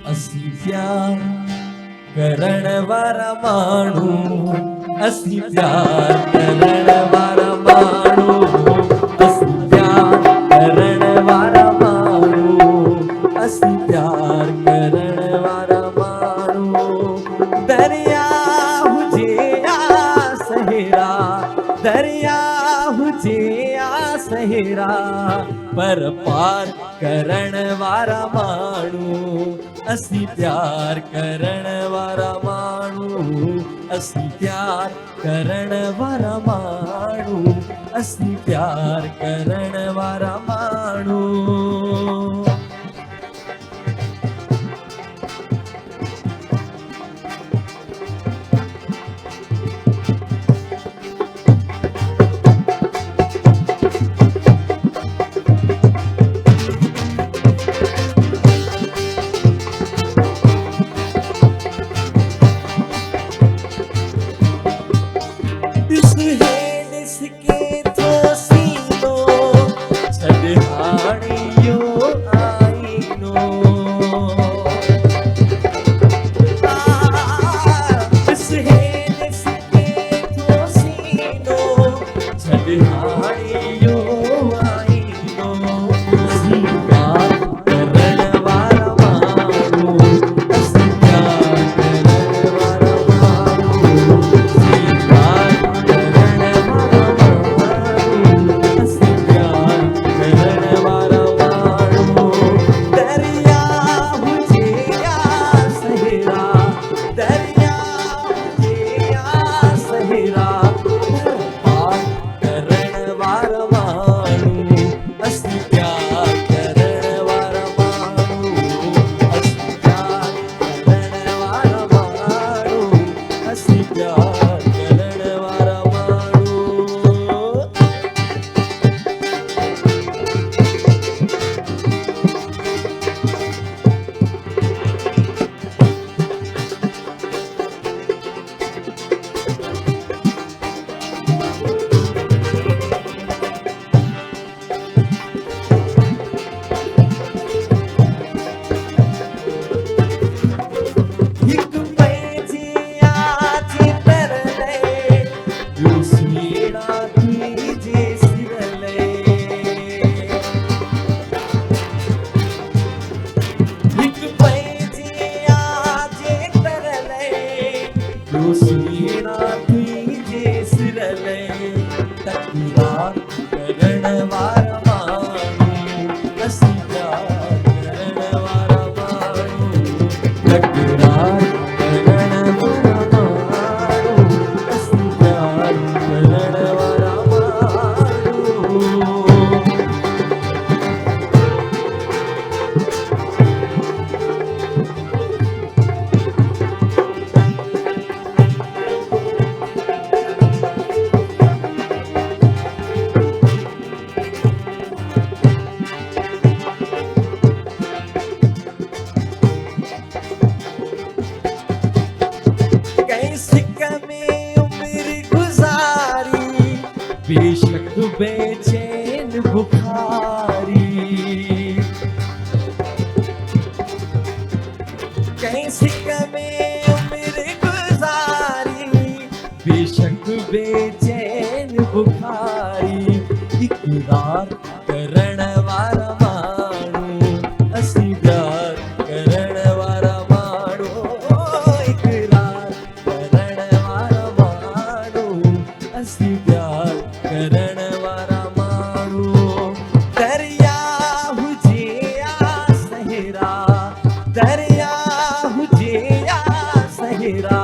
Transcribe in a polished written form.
असी प्यार करण वारा माण्हू, असी प्यार करण वारा माण्हू, असी प्यार करण वारा माण्हू, असी प्यार करण वारा माण्हू। दरिया हुजे या सहेरा, दरिया हुजे या सहेरा, पर पार करण वारा माण्हू, असी प्यार करण वारा माण्हू, असी प्यार करण वारा माण्हू, असी प्यार करण वारा माण्हू। बेशक बेचैन बुखारी, कैसे कमें उम्र गुजारी, बेशक बेचैन बुखारी, इकरार करण वारा माण्हू, असी प्यार करण वारा माण्हू, इकरार करण वारा माण्हू, असी प्यार करण वारा माण्हू। दरिया हुजे या सहेरा, दरिया हुजे या सहेरा,